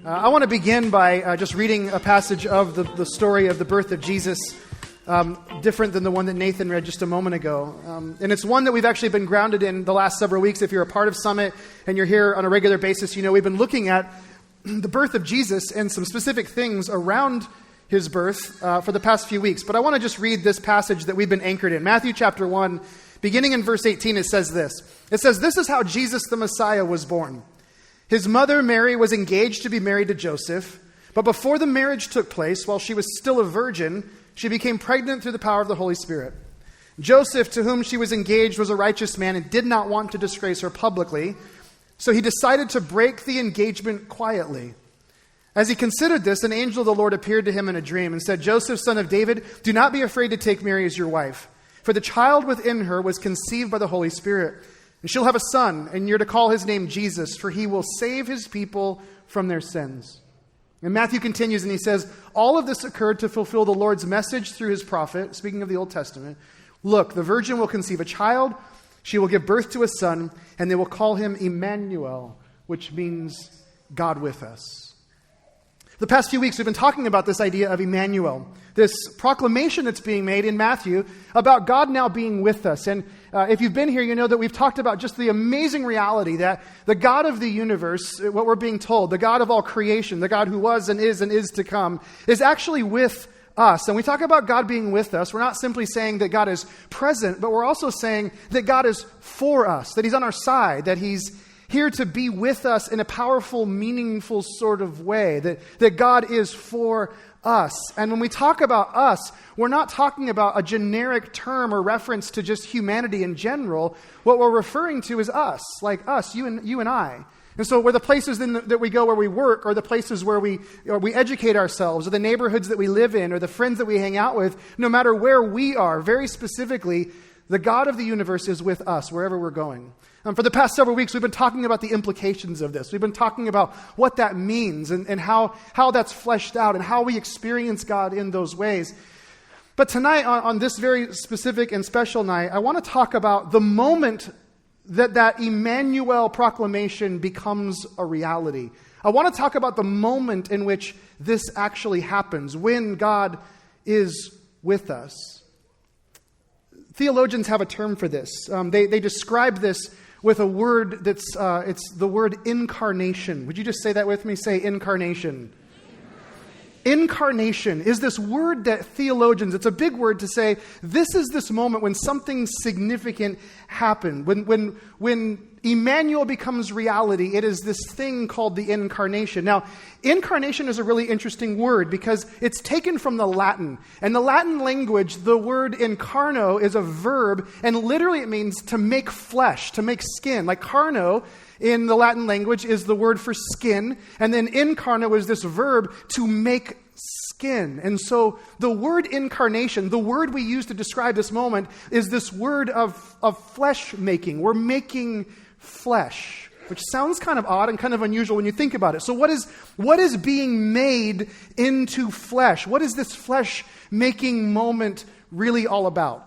I want to begin by just reading a passage of the story of the birth of Jesus, different than the one that Nathan read just a moment ago. And it's one that we've actually been grounded in the last several weeks. If you're a part of Summit and you're here on a regular basis, you know we've been looking at the birth of Jesus and some specific things around his birth for the past few weeks. But I want to just read this passage that we've been anchored in. Matthew chapter 1, beginning in verse 18, it says this. It says, "This is how Jesus the Messiah was born. His mother, Mary, was engaged to be married to Joseph, but before the marriage took place, while she was still a virgin, she became pregnant through the power of the Holy Spirit. Joseph, to whom she was engaged, was a righteous man and did not want to disgrace her publicly, so he decided to break the engagement quietly. As he considered this, an angel of the Lord appeared to him in a dream and said, 'Joseph, son of David, do not be afraid to take Mary as your wife, for the child within her was conceived by the Holy Spirit. And she'll have a son, and you're to call his name Jesus, for he will save his people from their sins.'" And Matthew continues and he says, "All of this occurred to fulfill the Lord's message through his prophet," speaking of the Old Testament. "Look, the virgin will conceive a child, she will give birth to a son, and they will call him Emmanuel," which means God with us. The past few weeks, we've been talking about this idea of Emmanuel, this proclamation that's being made in Matthew about God now being with us. And if you've been here, you know that we've talked about just the amazing reality that the God of the universe, what we're being told, the God of all creation, the God who was and is to come, is actually with us. And we talk about God being with us. We're not simply saying that God is present, but we're also saying that God is for us, that he's on our side, that he's here to be with us in a powerful, meaningful sort of way, that God is for us. And when we talk about us, we're not talking about a generic term or reference to just humanity in general. What we're referring to is us, like us, you and I. And so we're the places that we go where we work, or the places where we educate ourselves, or the neighborhoods that we live in, or the friends that we hang out with, no matter where we are, very specifically, the God of the universe is with us wherever we're going. For the past several weeks, we've been talking about the implications of this. We've been talking about what that means and how that's fleshed out and how we experience God in those ways. But tonight, on this very specific and special night, I want to talk about the moment that Emmanuel proclamation becomes a reality. I want to talk about the moment in which this actually happens, when God is with us. Theologians have a term for this. They describe this with a word that's, it's the word incarnation. Would you just say that with me? Say incarnation. Incarnation is this word that theologians, it's a big word to say, this is this moment when something significant happened. When Emmanuel becomes reality, it is this thing called the incarnation. Now, incarnation is a really interesting word because it's taken from the Latin. And the Latin language, the word incarno is a verb, and literally it means to make flesh, to make skin. Like carno in the Latin language is the word for skin, and then incarno is this verb to make skin. And so the word incarnation, the word we use to describe this moment, is this word of flesh making. We're making flesh, which sounds kind of odd and kind of unusual when you think about it. So what is being made into flesh? What is this flesh making moment really all about?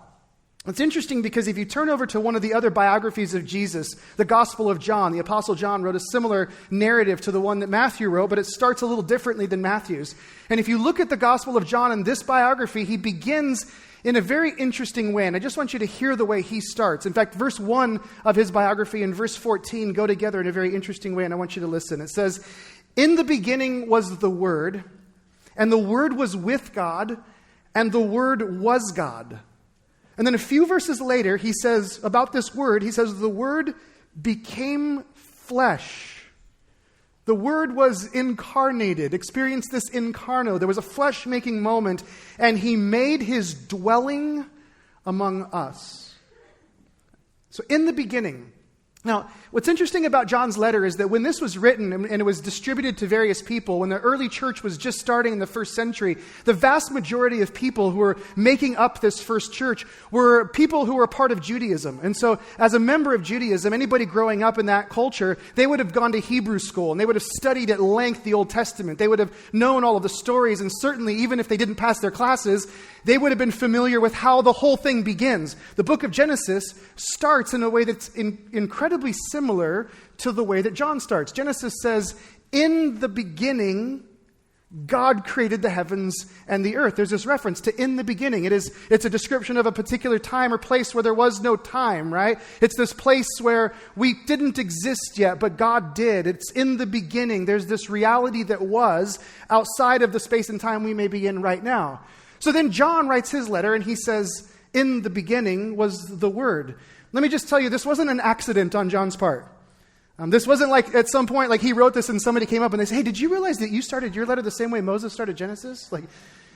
It's interesting because if you turn over to one of the other biographies of Jesus, the Gospel of John, the Apostle John wrote a similar narrative to the one that Matthew wrote, but it starts a little differently than Matthew's. And if you look at the Gospel of John in this biography, he begins in a very interesting way. And I just want you to hear the way he starts. In fact, verse 1 of his biography and verse 14 go together in a very interesting way, and I want you to listen. It says, "In the beginning was the Word, and the Word was with God, and the Word was God." And then a few verses later, he says about this Word, he says, "The Word became flesh." The Word was incarnated, experienced this incarno. There was a flesh-making moment, and he made his dwelling among us. So in the beginning. Now, what's interesting about John's letter is that when this was written and it was distributed to various people, when the early church was just starting in the first century, the vast majority of people who were making up this first church were people who were part of Judaism. And so as a member of Judaism, anybody growing up in that culture, they would have gone to Hebrew school and they would have studied at length the Old Testament. They would have known all of the stories, and certainly even if they didn't pass their classes, they would have been familiar with how the whole thing begins. The book of Genesis starts in a way that's incredibly similar to the way that John starts. Genesis says, In the beginning, God created the heavens and the earth. There's this reference to in the beginning. It's a description of a particular time or place where there was no time, right? It's this place where we didn't exist yet, but God did. It's in the beginning. There's this reality that was outside of the space and time we may be in right now. So then John writes his letter and he says, in the beginning was the Word. Let me just tell you, this wasn't an accident on John's part. This wasn't like at some point, like he wrote this and somebody came up and they said, hey, did you realize that you started your letter the same way Moses started Genesis? He's like,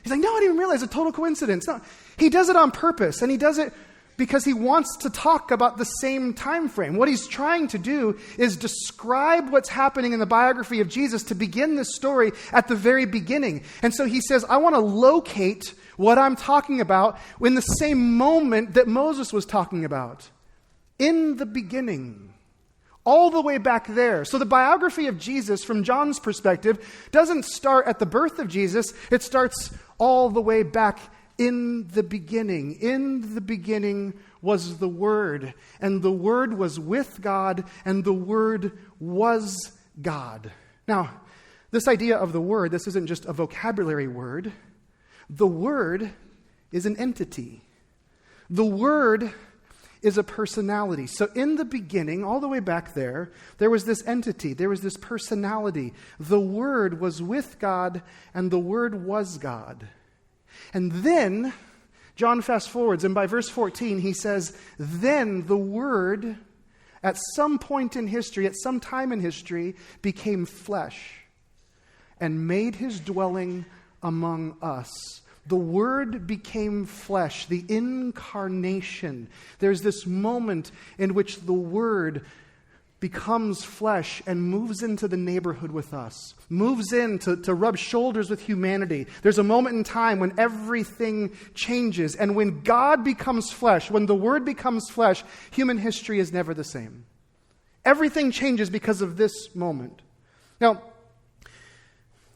no, I didn't even realize. It's a total coincidence. No, he does it on purpose, and he does it because he wants to talk about the same time frame. What he's trying to do is describe what's happening in the biography of Jesus to begin this story at the very beginning. And so he says, I want to locate what I'm talking about in the same moment that Moses was talking about. In the beginning. All the way back there. So the biography of Jesus, from John's perspective, doesn't start at the birth of Jesus. It starts all the way back in the beginning. In the beginning was the Word, and the Word was with God, and the Word was God. Now, this idea of the Word, this isn't just a vocabulary word. The Word is an entity. The Word is a personality. So in the beginning, all the way back there was this entity, there was this personality. The Word was with God, and the Word was God. And then, John fast forwards, and by verse 14, he says, then the Word, at some point in history, at some time in history, became flesh and made his dwelling among us. The Word became flesh, the incarnation. There's this moment in which the Word becomes flesh and moves into the neighborhood with us, moves in to rub shoulders with humanity. There's a moment in time when everything changes. And when God becomes flesh, when the Word becomes flesh, human history is never the same. Everything changes because of this moment. Now,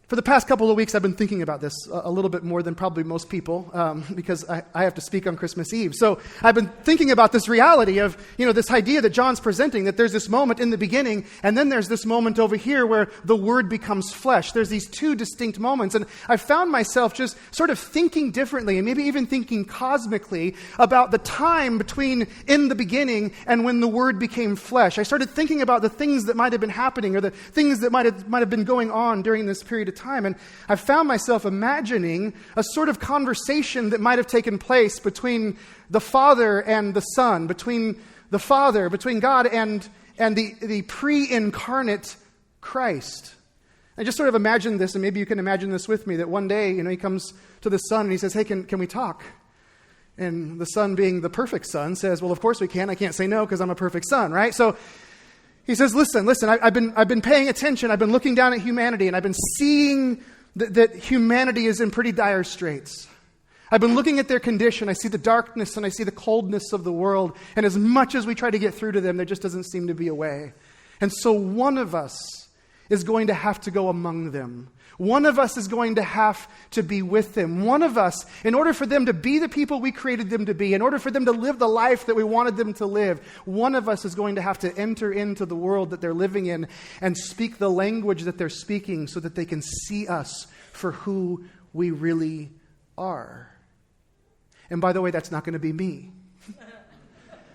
for the past couple of weeks, I've been thinking about this a little bit more than probably most people because I have to speak on Christmas Eve. So I've been thinking about this reality of, this idea that John's presenting, that there's this moment in the beginning, and then there's this moment over here where the Word becomes flesh. There's these two distinct moments, and I found myself just sort of thinking differently, and maybe even thinking cosmically about the time between in the beginning and when the Word became flesh. I started thinking about the things that might have been happening or the things that might have been going on during this period of time. And I found myself imagining a sort of conversation that might have taken place between the Father and the Son, between God and the pre-incarnate Christ. I just sort of imagined this, and maybe you can imagine this with me, that one day, he comes to the Son and he says, hey, can we talk? And the Son, being the perfect Son, says, well, of course we can. I can't say no because I'm a perfect Son, right? So he says, listen, I've been paying attention. I've been looking down at humanity, and I've been seeing that humanity is in pretty dire straits. I've been looking at their condition. I see the darkness and I see the coldness of the world. And as much as we try to get through to them, there just doesn't seem to be a way. And so one of us is going to have to go among them. One of us is going to have to be with them. One of us, in order for them to be the people we created them to be, in order for them to live the life that we wanted them to live, one of us is going to have to enter into the world that they're living in and speak the language that they're speaking so that they can see us for who we really are. And by the way, that's not going to be me.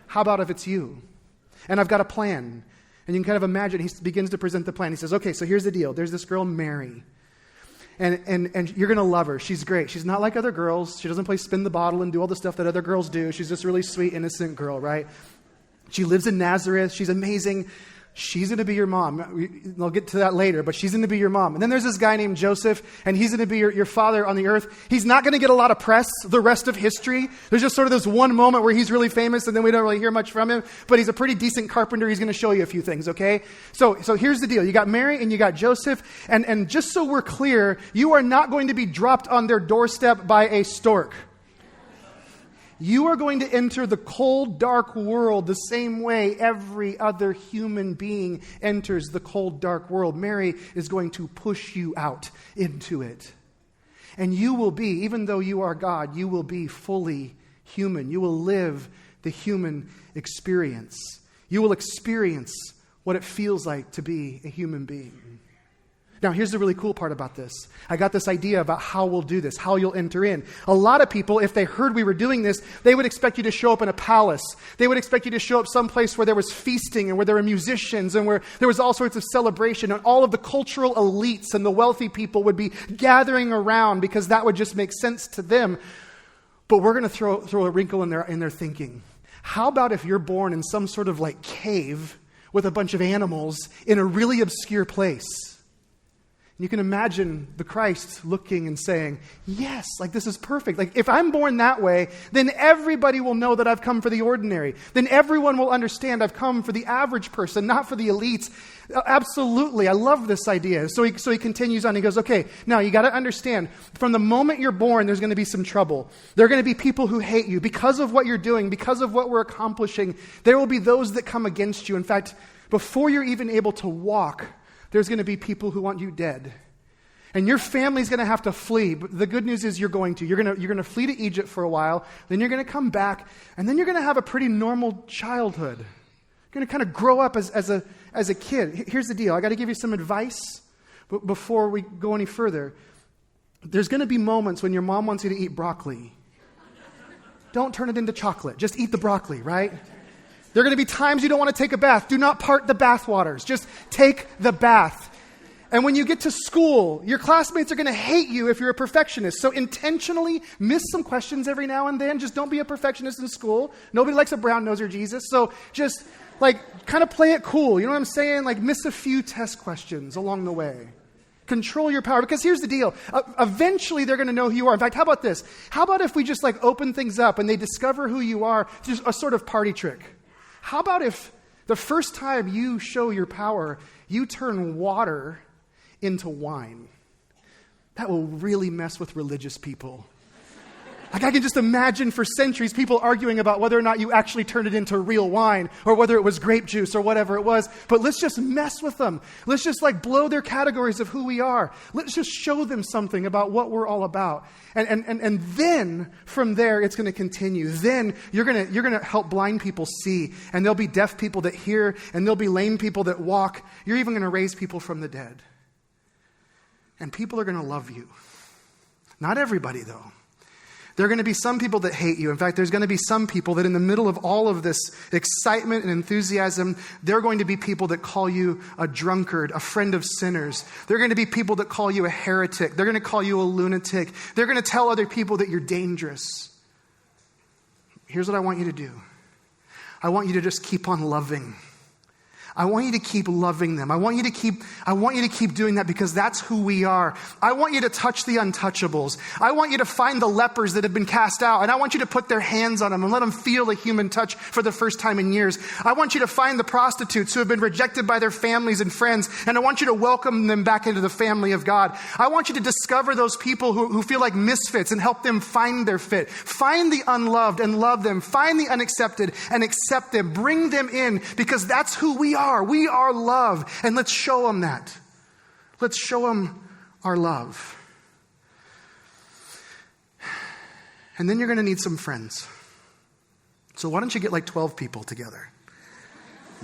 How about if it's you? And I've got a plan. And you can kind of imagine, he begins to present the plan. He says, okay, so here's the deal. There's this girl, Mary. And you're going to love her. She's great. She's not like other girls. She doesn't play spin the bottle and do all the stuff that other girls do. She's this really sweet, innocent girl, right? She lives in Nazareth. She's amazing. She's going to be your mom. I'll get to that later, but she's going to be your mom. And then there's this guy named Joseph, and he's going to be your father on the earth. He's not going to get a lot of press the rest of history. There's just sort of this one moment where he's really famous, and then we don't really hear much from him. But he's a pretty decent carpenter. He's going to show you a few things, okay? So here's the deal. You got Mary and you got Joseph. And just so we're clear, you are not going to be dropped on their doorstep by a stork. You are going to enter the cold, dark world the same way every other human being enters the cold, dark world. Mary is going to push you out into it. And you will be, even though you are God, you will be fully human. You will live the human experience. You will experience what it feels like to be a human being. Now, here's the really cool part about this. I got this idea about how we'll do this, how you'll enter in. A lot of people, if they heard we were doing this, they would expect you to show up in a palace. They would expect you to show up someplace where there was feasting and where there were musicians and where there was all sorts of celebration, and all of the cultural elites and the wealthy people would be gathering around because that would just make sense to them. But we're going to throw a wrinkle in their thinking. How about if you're born in some sort of like cave with a bunch of animals in a really obscure place? You can imagine the Christ looking and saying, yes, like this is perfect. Like if I'm born that way, then everybody will know that I've come for the ordinary. Then everyone will understand I've come for the average person, not for the elites. Absolutely. I love this idea. So he continues on. He goes, okay, now you got to understand, from the moment you're born, there's going to be some trouble. There are going to be people who hate you because of what you're doing, because of what we're accomplishing. There will be those that come against you. In fact, before you're even able to walk, there's going to be people who want you dead. And your family's going to have to flee. But the good news is you're going to. You're going to flee to Egypt for a while. Then you're going to come back. And then you're going to have a pretty normal childhood. You're going to kind of grow up as a kid. Here's the deal. I got to give you some advice before we go any further. There's going to be moments when your mom wants you to eat broccoli. Don't turn it into chocolate. Just eat the broccoli, right? There are going to be times you don't want to take a bath. Do not part the bath waters. Just take the bath. And when you get to school, your classmates are going to hate you if you're a perfectionist. So intentionally miss some questions every now and then. Just don't be a perfectionist in school. Nobody likes a brown-noser Jesus. So just like kind of play it cool. You know what I'm saying? Like miss a few test questions along the way. Control your power. Because here's the deal. Eventually they're going to know who you are. In fact, how about this? How about if we just like open things up and they discover who you are? Just a sort of party trick. How about if the first time you show your power, you turn water into wine? That will really mess with religious people. Like I can just imagine for centuries people arguing about whether or not you actually turned it into real wine or whether it was grape juice or whatever it was. But let's just mess with them. Let's just like blow their categories of who we are. Let's just show them something about what we're all about. And then from there it's going to continue. Then you're going to help blind people see, and there'll be deaf people that hear, and there'll be lame people that walk. You're even going to raise people from the dead. And people are going to love you. Not everybody, though. There are going to be some people that hate you. In fact, there's going to be some people that in the middle of all of this excitement and enthusiasm, there are going to be people that call you a drunkard, a friend of sinners. There are going to be people that call you a heretic. They're going to call you a lunatic. They're going to tell other people that you're dangerous. Here's what I want you to do. I want you to just keep on loving. I want you to keep loving them. I want you to keep doing that because that's who we are. I want you to touch the untouchables. I want you to find the lepers that have been cast out, and I want you to put their hands on them and let them feel a human touch for the first time in years. I want you to find the prostitutes who have been rejected by their families and friends, and I want you to welcome them back into the family of God. I want you to discover those people who feel like misfits and help them find their fit. Find the unloved and love them. Find the unaccepted and accept them. Bring them in because that's who we are. We are love, and let's show them that. Let's show them our love. And then you're going to need some friends. So why don't you get like 12 people together?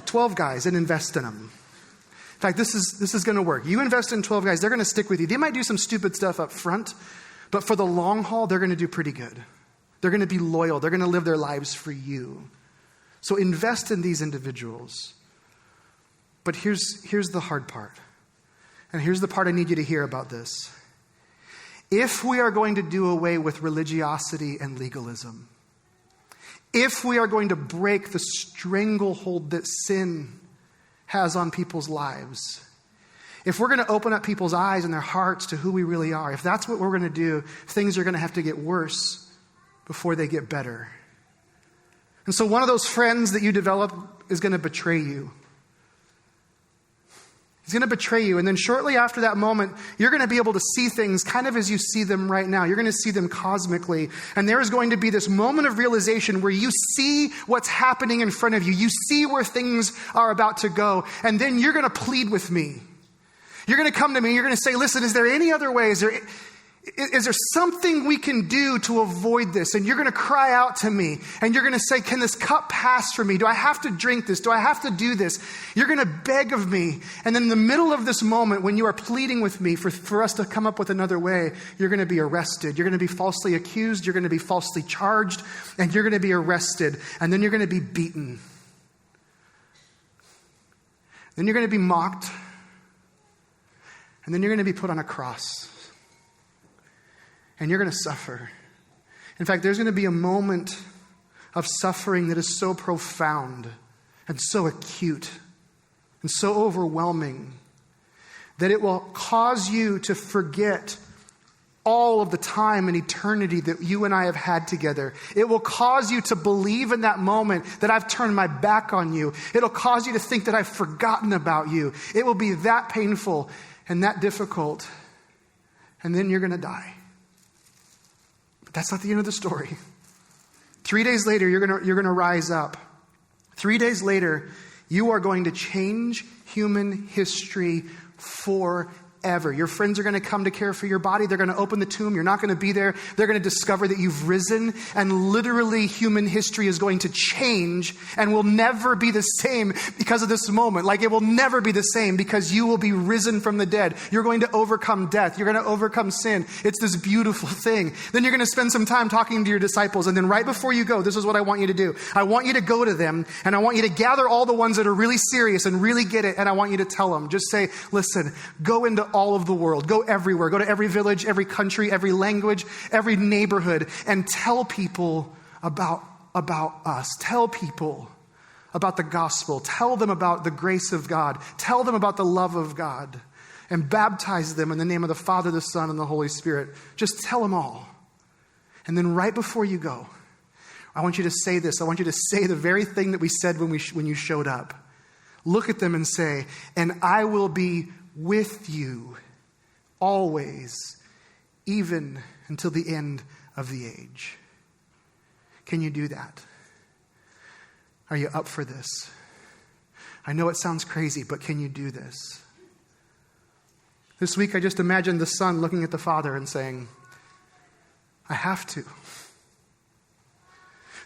12 guys and invest in them. In fact, this is going to work. You invest in 12 guys, they're going to stick with you. They might do some stupid stuff up front, but for the long haul, they're going to do pretty good. They're going to be loyal. They're going to live their lives for you. So invest in these individuals. But here's the hard part. And here's the part I need you to hear about this. If we are going to do away with religiosity and legalism, if we are going to break the stranglehold that sin has on people's lives, if we're going to open up people's eyes and their hearts to who we really are, if that's what we're going to do, things are going to have to get worse before they get better. And so one of those friends that you develop is going to betray you. He's going to betray you. And then shortly after that moment, you're going to be able to see things kind of as you see them right now. You're going to see them cosmically. And there is going to be this moment of realization where you see what's happening in front of you. You see where things are about to go. And then you're going to plead with me. You're going to come to me. You're going to say, listen, is there any other way? Is there something we can do to avoid this? And you're going to cry out to me and you're going to say, can this cup pass from me? Do I have to drink this? Do I have to do this? You're going to beg of me. And then in the middle of this moment, when you are pleading with me for us to come up with another way, you're going to be arrested. You're going to be falsely accused. You're going to be falsely charged. And you're going to be arrested. And then you're going to be beaten. Then you're going to be mocked. And then you're going to be put on a cross. And you're going to suffer. In fact, there's going to be a moment of suffering that is so profound and so acute and so overwhelming that it will cause you to forget all of the time and eternity that you and I have had together. It will cause you to believe in that moment that I've turned my back on you. It'll cause you to think that I've forgotten about you. It will be that painful and that difficult. And then you're going to die. But that's not the end of the story. 3 days later, you're going to rise up. 3 days later, you are going to change human history forever. Your friends are going to come to care for your body. They're going to open the tomb. You're not going to be there. They're going to discover that you've risen. And literally, human history is going to change and will never be the same because of this moment. Like it will never be the same because you will be risen from the dead. You're going to overcome death. You're going to overcome sin. It's this beautiful thing. Then you're going to spend some time talking to your disciples. And then right before you go, this is what I want you to do. I want you to go to them and I want you to gather all the ones that are really serious and really get it. And I want you to tell them, just say, listen, go into all of the world. Go everywhere. Go to every village, every country, every language, every neighborhood, and tell people about us. Tell people about the gospel. Tell them about the grace of God. Tell them about the love of God. And baptize them in the name of the Father, the Son, and the Holy Spirit. Just tell them all. And then right before you go, I want you to say this. I want you to say the very thing that we said when you showed up. Look at them and say, and I will be with you always, even until the end of the age. Can you do that? Are you up for this? I know it sounds crazy, but can you do this? This week, I just imagined the son looking at the father and saying, I have to.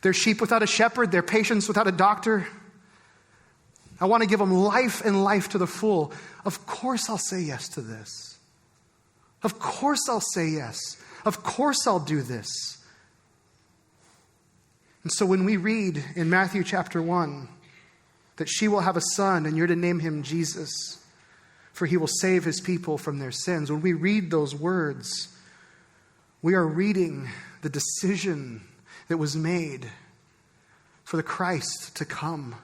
They're sheep without a shepherd. They're patients without a doctor. I want to give them life and life to the full. Of course I'll say yes to this. Of course I'll say yes. Of course I'll do this. And so when we read in Matthew chapter 1 that she will have a son and you're to name him Jesus, for he will save his people from their sins. When we read those words, we are reading the decision that was made for the Christ to come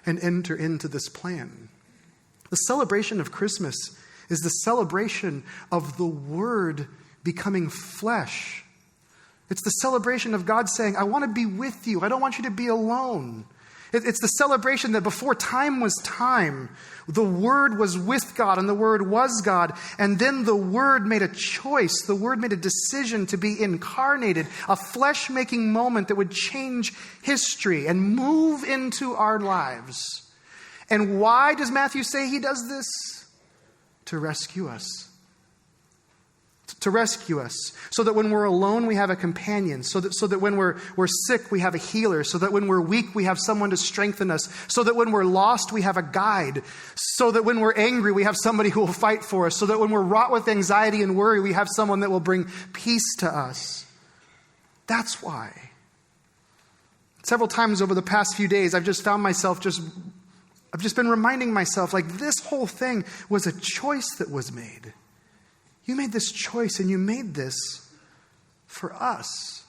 and enter into this plan. The celebration of Christmas is the celebration of the Word becoming flesh. It's the celebration of God saying, I want to be with you. I don't want you to be alone. It's the celebration that before time was time, the Word was with God and the Word was God. And then the Word made a choice. The Word made a decision to be incarnated, a flesh-making moment that would change history and move into our lives. And why does Matthew say he does this? To rescue us. To rescue us. So that when we're alone, we have a companion. So that when we're sick, we have a healer. So that when we're weak, we have someone to strengthen us. So that when we're lost, we have a guide. So that when we're angry, we have somebody who will fight for us. So that when we're wrought with anxiety and worry, we have someone that will bring peace to us. That's why. Several times over the past few days, I've just found myself I've just been reminding myself, like, this whole thing was a choice that was made. You made this choice and you made this for us.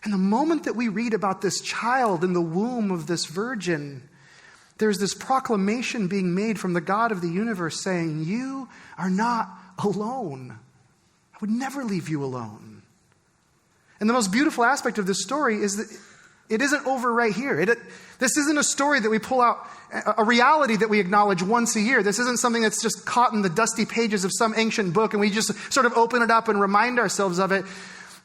And the moment that we read about this child in the womb of this virgin, there's this proclamation being made from the God of the universe saying, you are not alone. I would never leave you alone. And the most beautiful aspect of this story is that it isn't over right here. This isn't a story that we pull out, a reality that we acknowledge once a year. This isn't something that's just caught in the dusty pages of some ancient book and we just sort of open it up and remind ourselves of it.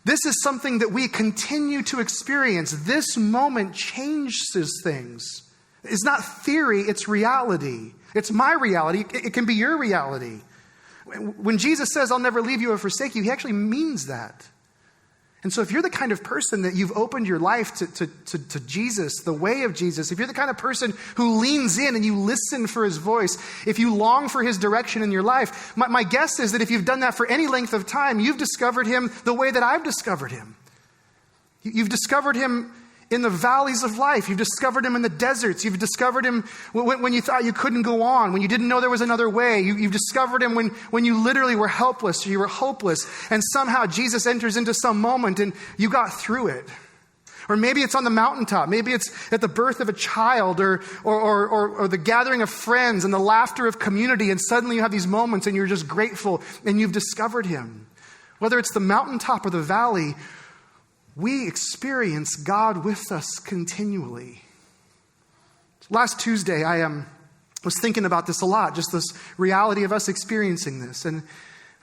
This is something that we continue to experience. This moment changes things. It's not theory, it's reality. It's my reality. It can be your reality. When Jesus says, I'll never leave you or forsake you, he actually means that. And so if you're the kind of person that you've opened your life to Jesus, the way of Jesus, if you're the kind of person who leans in and you listen for his voice, if you long for his direction in your life, my guess is that if you've done that for any length of time, you've discovered him the way that I've discovered him. You've discovered him in the valleys of life. You've discovered him in the deserts. You've discovered him when you thought you couldn't go on, when you didn't know there was another way. You've discovered him when you literally were helpless or you were hopeless. And somehow Jesus enters into some moment and you got through it. Or maybe it's on the mountaintop. Maybe it's at the birth of a child or the gathering of friends and the laughter of community. And suddenly you have these moments and you're just grateful and you've discovered him. Whether it's the mountaintop or the valley, we experience God with us continually. Last Tuesday, I was thinking about this a lot, just this reality of us experiencing this. And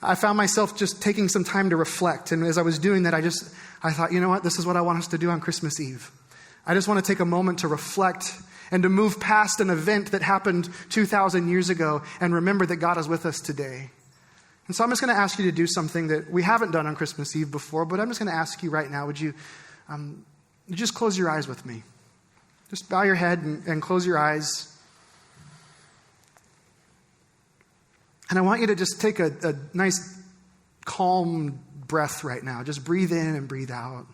I found myself just taking some time to reflect. And as I was doing that, I thought, you know what? This is what I want us to do on Christmas Eve. I just want to take a moment to reflect and to move past an event that happened 2,000 years ago and remember that God is with us today. And so I'm just going to ask you to do something that we haven't done on Christmas Eve before, but I'm just going to ask you right now, would you just close your eyes with me? Just bow your head and close your eyes. And I want you to just take a nice, calm breath right now. Just breathe in and breathe out.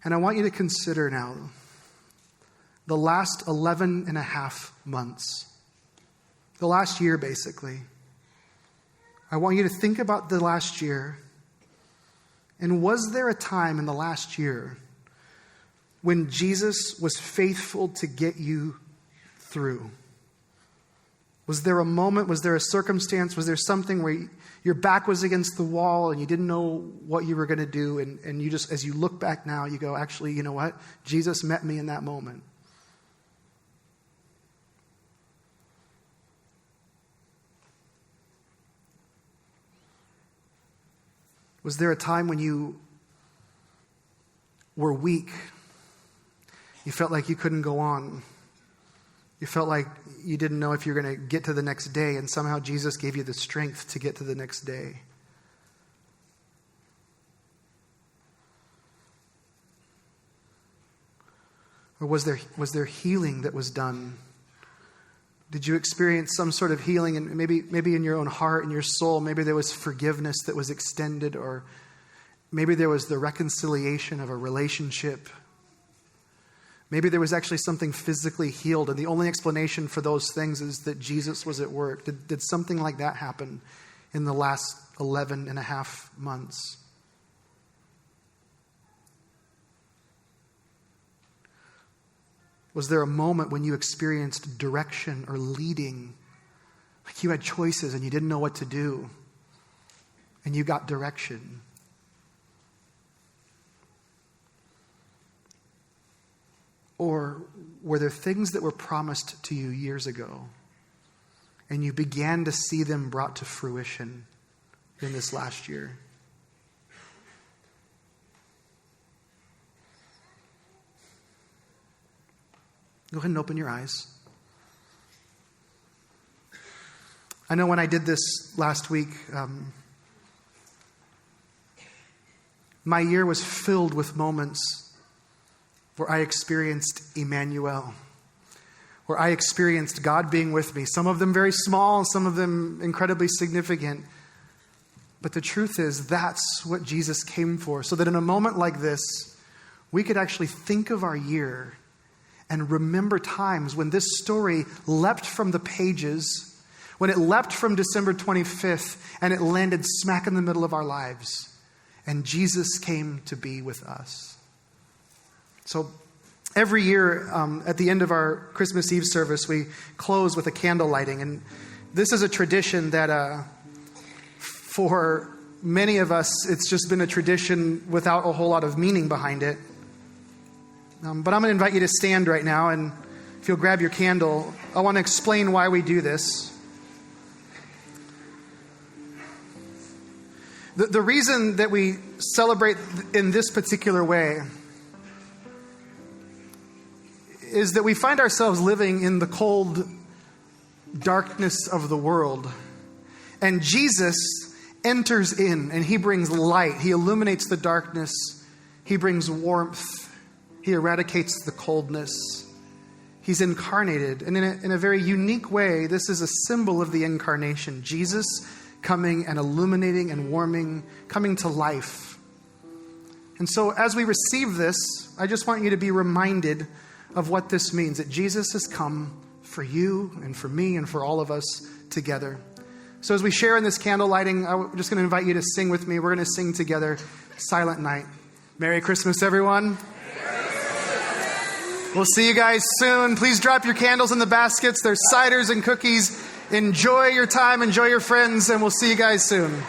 And I want you to consider now the last 11 and a half months, the last year basically. I want you to think about the last year. And was there a time in the last year when Jesus was faithful to get you through? Was there a moment, was there a circumstance, was there something where your back was against the wall and you didn't know what you were going to do, and you just, as you look back now, you go, actually, you know what? Jesus met me in that moment. Was there a time when you were weak? You felt like you couldn't go on. You felt like you didn't know if you were going to get to the next day, and somehow Jesus gave you the strength to get to the next day. Or was there healing that was done? Did you experience some sort of healing, and maybe in your own heart and your soul? Maybe there was forgiveness that was extended, or maybe there was the reconciliation of a relationship. Maybe there was actually something physically healed, and the only explanation for those things is that Jesus was at work. Did something like that happen in the last 11 and a half months? Was there a moment when you experienced direction or leading? Like you had choices and you didn't know what to do, and you got direction? Or were there things that were promised to you years ago and you began to see them brought to fruition in this last year? Go ahead and open your eyes. I know when I did this last week, my year was filled with moments where I experienced Emmanuel, where I experienced God being with me. Some of them very small, some of them incredibly significant. But the truth is, that's what Jesus came for, so that in a moment like this, we could actually think of our year and remember times when this story leapt from the pages, when it leapt from December 25th, and it landed smack in the middle of our lives. And Jesus came to be with us. So every year at the end of our Christmas Eve service, we close with a candle lighting. And this is a tradition that for many of us, it's just been a tradition without a whole lot of meaning behind it. But I'm going to invite you to stand right now, and if you'll grab your candle, I want to explain why we do this. The reason that we celebrate in this particular way is that we find ourselves living in the cold darkness of the world. And Jesus enters in and he brings light. He illuminates the darkness. He brings warmth. He eradicates the coldness. He's incarnated. And in a very unique way, this is a symbol of the incarnation. Jesus coming and illuminating and warming, coming to life. And so as we receive this, I just want you to be reminded of what this means, that Jesus has come for you and for me and for all of us together. So as we share in this candle lighting, I'm just going to invite you to sing with me. We're going to sing together, Silent Night. Merry Christmas, everyone. We'll see you guys soon. Please drop your candles in the baskets. There's ciders and cookies. Enjoy your time, enjoy your friends, and we'll see you guys soon.